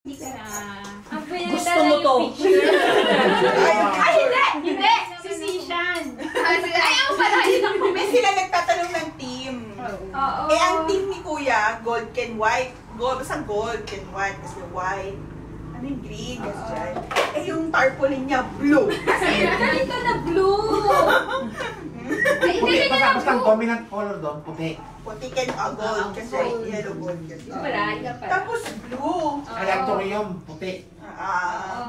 Hindi ka na. Gusto mo to? Ay, hindi! Si Sishan. Ayaw pala, yun ang May sila nagtatanong ng team. Oo. Eh, ang team ni Kuya, gold can white. Gold, basta gold can white. Kasi white. Ano yung green? Kasi dyan. Eh, yung tarpaulin niya, blue. Galing ka na blue! Ay, hindi Puti, ka na basta ang blue! dominant color doon, puti. Puti can gold. Kasi gold. yellow gold. Kasi. Paraya pa. Tapos blue. Electorium, puti. Oo.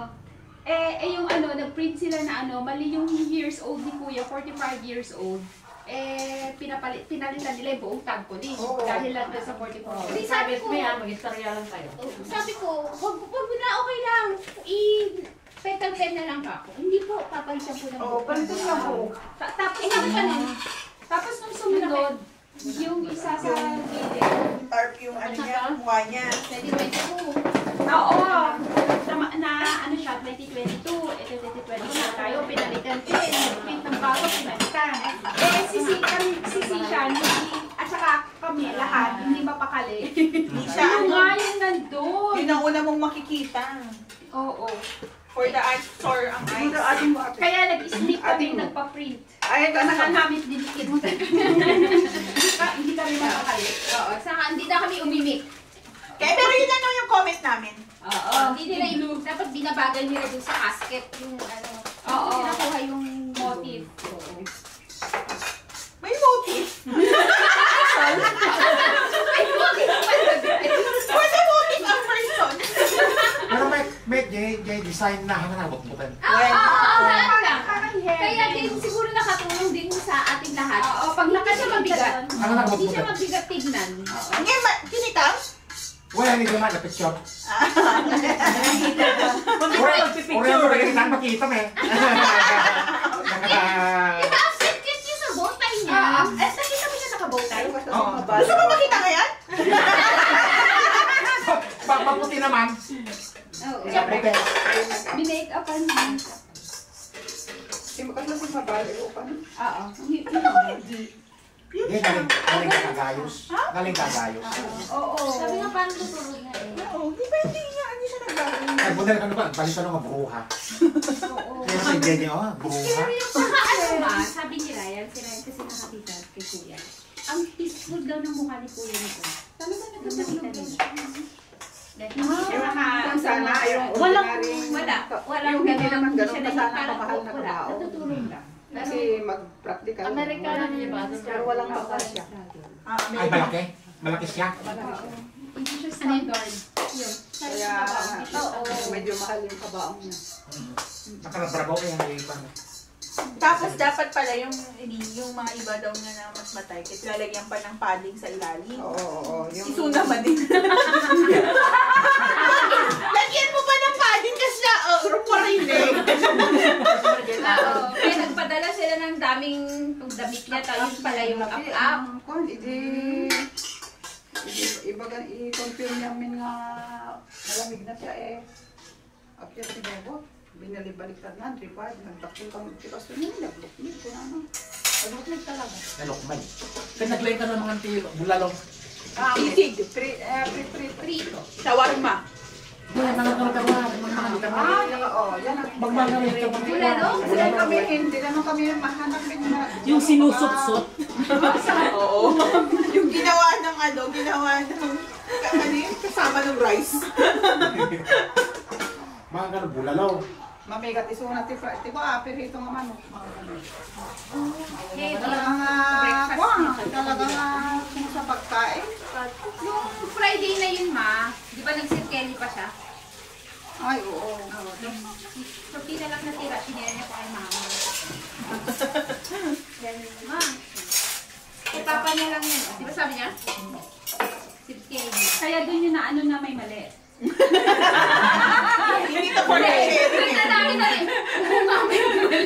Yung ano, nag-print sila na ano, mali yung years old ni Kuya, 45 years old. Pinalitan nila yung buong tag police. Dahil lang doon sa 44. Kasi sabi ko, mag-istorya lang tayo. sabi ko, wag mo na, okay lang. Petal pen na lang ako. Hindi po, papalitan po ng Oo, palitan lang po. Tapos sabi pa nun, tapos nung sumunod, yung isa sa gilid, Tarp yung ano niya, mukha niya. 2022. Oo. Na ano siya, 2022. Ito 2022 na tayo, pinalitan ko. Print ng bago, pinalitan. Si Sishan, at saka kami, lahat, hindi mapakali. Hindi siya, Yung ano, nga yung nandun. yun ang una mong makikita. Oo. For the answer, ang eyes. Kaya nag-sneak kami, nagpa-print. Ay, Saka namin dinikit. Hindi kami mapakali. Oo. Saka hindi na kami umimik. Kaya, pero yun ano yung comment namin. Oo. Hindi nila yung, dapat binabagal nila dun sa casket yung ano. Oo. Pinakuha yung motif. Oo. May motif. Ay, motif pala. For the motif ang person. Pero may design na hanapot-butan. Kaya din siguro nakatulong din sa ating lahat. Oo, pag hindi siya mabigat. Hindi siya mabigat tignan. Ngayon, kinitang? Wala nito na, na-picture. Picture. Ore mo na makita mo eh. Diba, ang cute niya sa bowtie niya? Nakita mo siya naka-bowtie? Gusto mo makita ngayon? Maputi naman. Oo. Puti. Binake-upan niya. Oo. Hindi, galing kagayos. Galing kagayos. Oo. Sabi nga paano tutulog na eh. Oo, depende nga. Hindi siya nagagawin. Ay, buti na ba? Balik ka ng bruha. Oo. Kaya si Jenny, bruha. Saka ano ba, sabi ni Ryan, kasi nakakita kay Kuya. Ang peaceful daw ng mukha ni Kuya nito. Talaga nakakita nila. Sana, Wala. Walang Hindi naman ganun, siya sana parang kamahal na wala. kabaon. Natutulong lang. Kasi mag-practical. Amerikano niya ba? Pero walang bakal siya. Ay, malaki. Malaki siya. Hindi siya standard. Yun. Kaya medyo mahal yung kabaong niya. Nakalabrabaw eh, ang ipan. Tapos dapat pala yung mga iba daw na mas matay, kasi lalagyan pa ng padding sa ilalim. Oo. Isu naman din. Lagyan mo pa ng padding kasi rumarinig. Oo. Kaya nagpadala sila ng daming damit niya, tapos pala yung up-up. I-confirm namin nga malamig na siya eh. After si Bobo, binalibaliktad na, tripod, nagtakil kami, kasi nyo, naglukmig ko na. Naglukmig talaga. Nalokman. Pinaglay ka ng mga bulalong. Sisig. Prito. Shawarma. Yan, nangangaroon. Yan ang Magmamalit ka. hindi naman kami mahanap na. Yung sinusot-sot. Oo. Yung ginawa ng kasama ng rice. Mga ganun, bulalaw. Mamigat isunat ti perito nga manok. Heavy. Talaga kung sa pagkain. Yung Friday na yun, ma, di ba nag-Sir Kelly pa siya? Ay, oo. So, na lang natira, sinira niya pa kay mama. Yan, ma. Kay papa niya lang yun. Di ba sabi niya? Sir Kelly. Kaya doon yun na ano na may mali. Hindi to for sharing. Kaya namin na rin. Oo nga, may mali.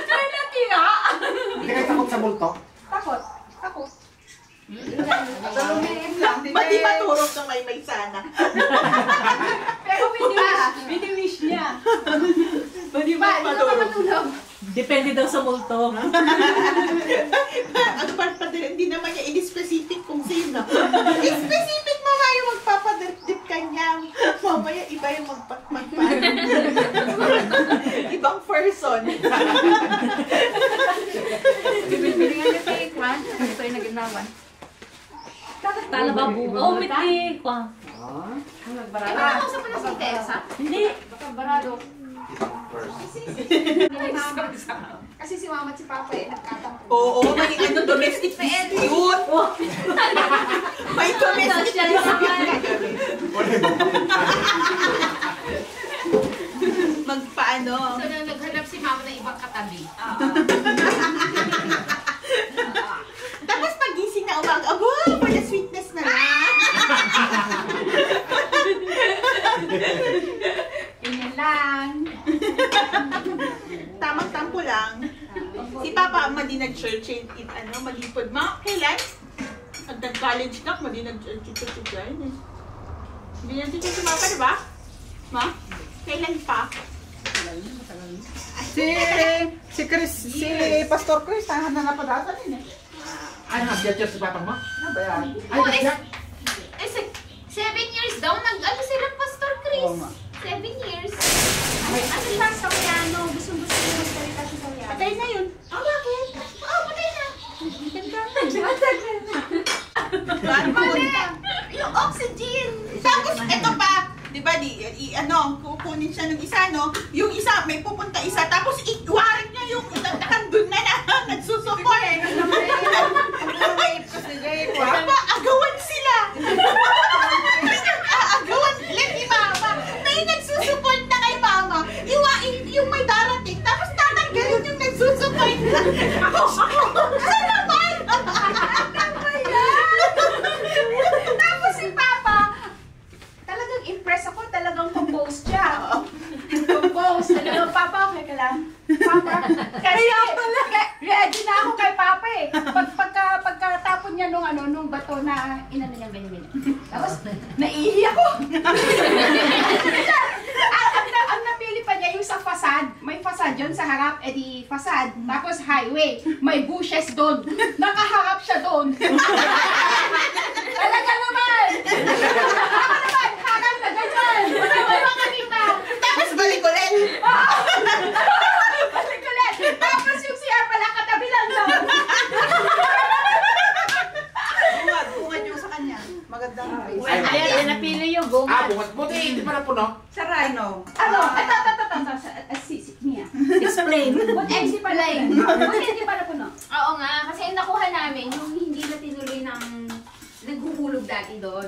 May natira. Hindi kayo takot sa multo? Takot. Lumiin lang. Ba't di maturok ng may sana? Pero wini-wish niya. Ba't di Ba, di ka pa matulog. Depende daw sa multo. Ano ba hindi naman niya in-specific kung sino. In-specific mo nga yung magpapadip mamaya iba yung magpaano. Ibang person. Bibili nga niya kay Kwan. Ito yung naginawan. Tala ba buo? Oh, miti. Kwan. Ano sa pala si Tessa? Hindi. Baka barado. Kasi si mama at si papa nagkatampo. Oo, may domestic dispute. May domestic dispute. Magpaano? So, naghanap si mama ng ibang katabi. Tapos pagising na umaga, abo, for the sweetness na lang. Ganyan lang. Tamang tampo lang. Si Papa madi nag-church in malipod. Kailan? At nag-college na, madi nag-church yan. Hindi yan si Papa, di ba? Ma? Kailan pa? Si Pastor Chris, tahan na napadatan din eh. Ay, nag-judge si Papa mo? Ano ba yan? Ay, nag-judge. 7 years daw, nag-ano sila, Pastor Chris? Oo nga. 7 years. Ano sa Sawyano? Gusto-gusto nyo magsalita sa Sawyano. Patay na yun. Bakit? Patay na. Ba't Mali! Yung oxygen! Tapos, eto pa. Di ba, kukunin siya ng isa, no? Yung isa, may pupunta isa, tapos iwarin niya yung nandun na nagsusuport. Papa, agawan sila. Agawan ulit ni Mama. May nagsusuport na kay Mama. Iwain yung may darating, tapos tatanggalin yung nagsusuport na. Saan naman? Tapos si Papa, talagang impress ako, talagang compose siya. Compose, talagang Papa, okay ka lang. Papa, kasi ready na ako kay Papa eh. Pagkatapon niya nung bato na inano niya ganyan. Tapos, naiihi ako. Ang napili pa niya yung sa fasad. May fasad yun sa harap, edi fasad. Tapos highway. May bushes doon. Nakaharap siya doon. Talaga naman! Harap na ganyan! Wala makakita! Tapos balik ulit. Balik ulit! Tapos yung CR pala katabi lang doon. Bungad yung sa kanya. Magandang face. Ayan, napili yung bunga. Bungat. Buti, hindi pa na puno. Saray, no? Ano? Ito. Mia. Explain. What MC pala yun? Buti hindi pala puno. Oo nga, kasi yung nakuha namin, yung hindi na tinuloy ng naghuhulog dati doon.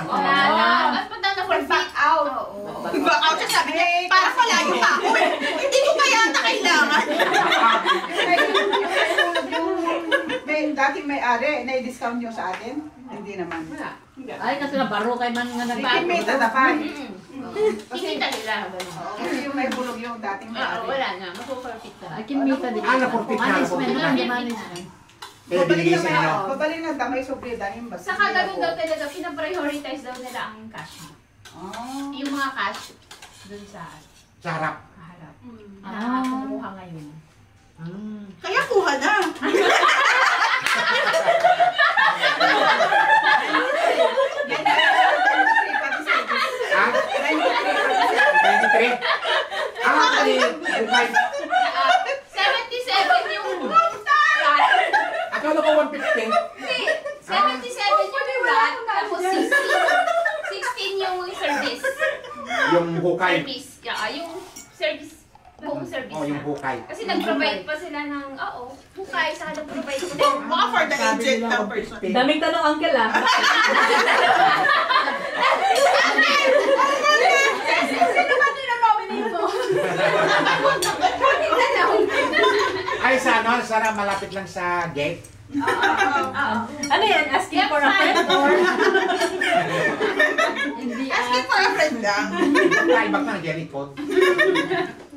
Wala na. At punta na for back out. Oo. Back out siya, sabi niya, para palayo pa ako eh. Hindi ko pa yata kailangan. Dating may-ari, na-discount nyo sa atin? Hindi naman. Ay, kasi nabaro kay man nga Hindi may tatapay. Kikita nila. Kasi yung may bulog yung dating may-ari. Wala na, makukorpit na. Ay, kinmita din. Napurpit na. Management naman, management. Eh, binigay sa inyo. Babalik na damay sobre dahil basta. Saka gano'n daw talaga, pinaprioritize daw nila ang cash. Yung mga cash, dun sa Sa harap. kaharap. Ah. Na kumuha ngayon. Kaya kuha na. Ah? 23? Kali. 77 yung Akala ko 150. Hindi, 77 yung lot, tapos 16 yung service. Yung hukay. Service, yung service, buong service Oh, yung na. hukay. Kasi nag-provide pa sila ng, hukay, saka nag-provide sila. Baka for the agent na person. Daming tanong, uncle ah. Sino ba nila-nominate mo? Ay, sana malapit lang sa gate. Ano yan? Asking for a friend or? Hindi Asking for a friend lang. Ay, bak na Jerry code.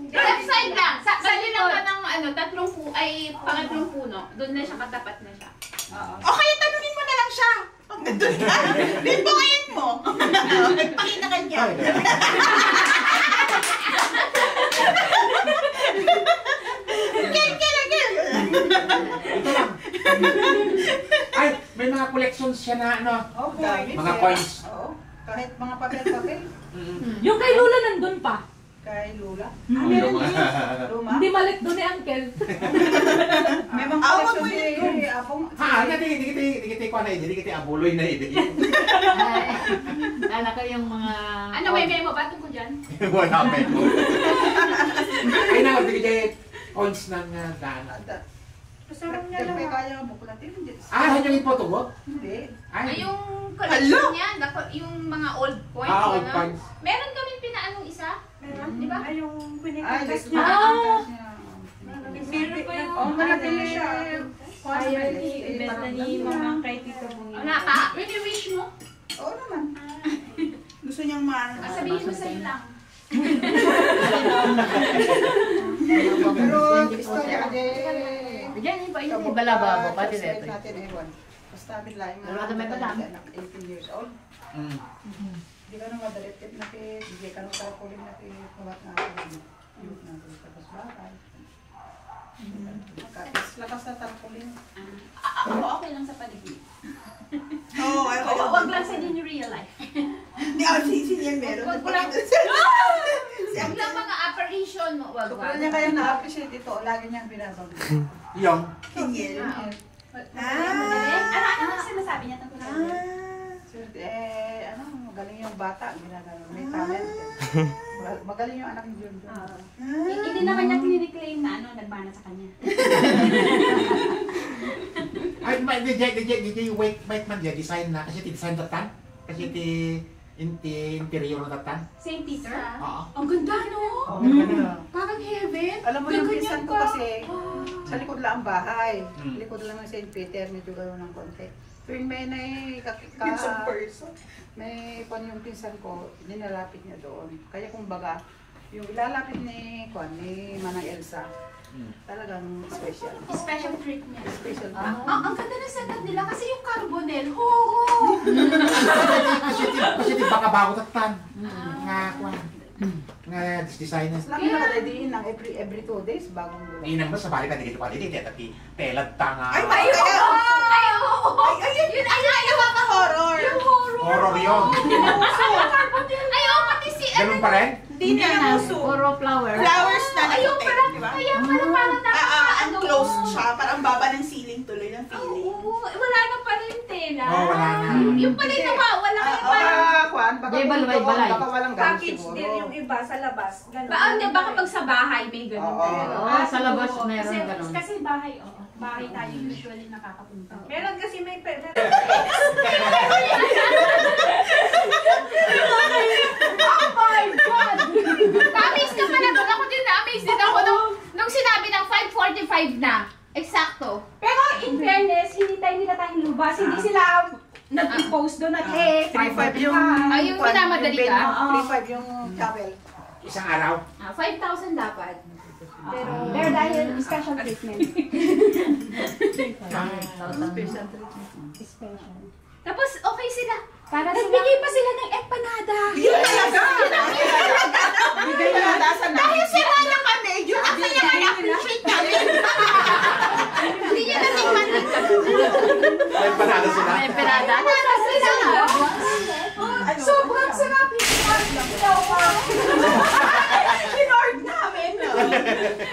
Left side lang. Sa lang ka ng pangatlong puno. Doon na siya, katapat na siya. O kaya tanungin mo na lang siya. Pag nandun ka, bibuhayin mo. Nagpakita ka niya. Gel. Ito lang. Ay, may mga collections siya na ano. Oh, Mga coins. Oo. Kahit mga papel-papel. Yung kay Lola nandun pa. Kay Lula. Luma. Luma. Hindi malit doon ni Uncle. May mga Awag koleksyon mo yun. si Apong. Ha, hindi kita ko na hindi kita abuloy na hindi. Kala ko yung mga... Ano, may memo ba tungkol dyan? Wala men. Ay na, bigay coins ng daan. Sarap niya lang. May kaya ang buklatin. Ah, yung ipoto ko? Hindi. Ay, Ay, yung collection niya, yung mga old coins. old ano? coins. Meron kami pinaanong isa. Di ba? Ay, yung Ay, pinikas gusto niya. niya. Meron pa yung... Oh, malapili siya. Ayaw ni ibenta ni Mama kay Tito Bong. Wala ka. Wish mo. Oo naman. Gusto niyang maano. Sabihin mo sa'yo lang. Pero istorya ka Bigyan niyo pa yung balababo, pati dito. dito. Natin, ewan. Basta biglaing Pero ano may padam? anak 18 years old. Hindi ka nang madalit na hindi ka nang tarpaulin na kawat na ako. Yung natin tapos bakal. Lakas na tarpaulin. Ako okay lang sa paligid. Oo, Wag lang sa inyo real life. Hindi ako sisi niya meron. Wag lang. Wag lang mga operation mo. Wag So, kung niya kaya na-appreciate ito, lagi niyang binabanggit. Yung. Kinyel. Ano sinasabi niya tungkol sa So, magaling yung bata, ginagano. May talent. Magaling yung anak ni Jun. Hindi naman niya kiniklaim na nagmana sa kanya. Ay, DJ wait man dia design na kasi design datan. Kasi interior na datan. St. Peter? Oo. Ang ganda, no? Parang heaven. Alam mo yung Gaganyan pinsan ko ka. kasi, sa likod lang ang bahay. Mm. Likod lang ng St. Peter, medyo gano'n ng konti. Tuwing may Isang person. may yung pinsan ko, nilalapit niya doon. Kaya kumbaga, yung ilalapit ni Manang Elsa, talagang special. Special treat niya. Special. Ang ganda ng setup nila kasi yung carbonel, horo! Kasi di baka bago datan. Nga kwan. Nga designers. Lagi nakaladiin ng every 2 days bagong gulay. Inang ba sa balik na dito quality tapi telad tanga. Ay, Ay, oo! Ay, oo! Ay, Yun, ay, horror. yung horo! Horror yun. Ay, oo, pati si Ganun pa rin? Hindi na yung uso. Puro flower. Flowers na Ayun, nag-take, parang, di ba? kaya pala parang Ang closed siya, parang baba ng ceiling tuloy ng feeling. Oo, wala na pala yung tela. Oo, wala na. Yung pala yung wala kaya parang... Baka Di, balay. baka walang gamit Package siguro. din yung iba sa labas. Ganun. Baka pag sa bahay may ganun Oo. talaga. Oo, sa labas Oo, meron ganun. Kasi bahay, oo. Bahay tayo usually nakakapunta. Meron kasi may... Oh my God! Na-amaze ka pala doon. Ako din na-amaze din ako nung sinabi ng 5:45 na. Eksakto. Pero in fairness, hindi nila tayong lubas. Hindi sila nag-post doon at 3-5 yung... Ay, yung minamadali ka? 3-5 yung chapel. Isang araw. 5,000 dapat. Pero dahil special treatment. Special treatment. Special. Tapos okay sila. Para Nagbigay pa sila ng empanada. Yun talaga! Bigay na nadasan na. Dahil sira na kami, yun ang kaya appreciate namin. Hindi niya natikman. May panalo sila. May pirada. Empanada sila. Sobrang sarap. Kinord namin.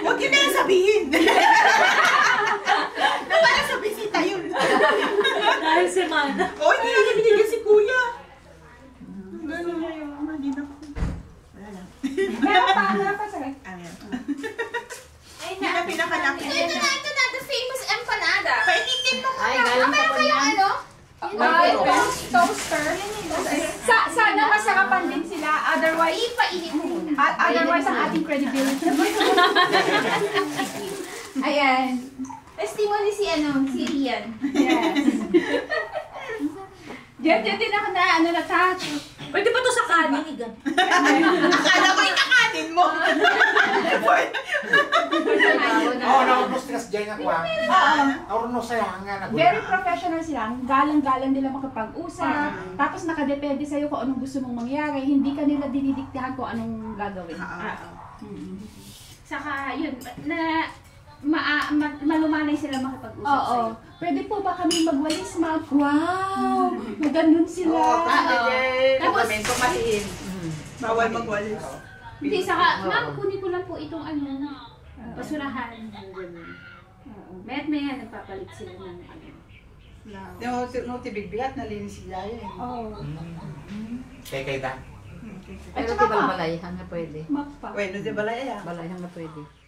Huwag yun na sabihin. Na para sa bisita yun. Dahil si Mana. O, hindi na binigyan si kuya. Gano'n na yung hindi na ko. Meron pa sa Ayan. Ay, Hindi na pinakalaki. Ito na, the famous empanada. Painitin mo Ay, galing pa po Kayong yan. ano? toaster. Sana masarapan din sila. Otherwise, Ipainit mo muna. otherwise ang ating credibility. Ayan. Testimony si Rian. Yes. Diyan din ako na-touch. Pwede ba to sa kanin? Akala ko yung kakanin mo. Oo, naurnos tigas dyan ako ah. Naurnos saya nga nagulat. Very professional sila. Ang galang-galang nila makapag-usap. Tapos nakadepende sa'yo kung anong gusto mong mangyari. Hindi ka nila dinidiktahan kung anong gagawin. Saka, yun, na malumanay sila makipag-usap Oo. sa'yo. Pwede po ba kami magwalis, ma'am? Wow! Maganon sila. Oo, kasi Oo. Tapos- dokumento mahiin. Bawal magwalis. Hindi, saka, ma'am, kunin ko lang po itong basurahan. Oo. Mayat maya, nagpapalit sila ng No, tibigbigat, nalinis sila yun. Oo. Kaya da. At Pero saka di ba pa, balayhan na pwede? magpa. Bueno, di ba laya? Balayhan na pwede.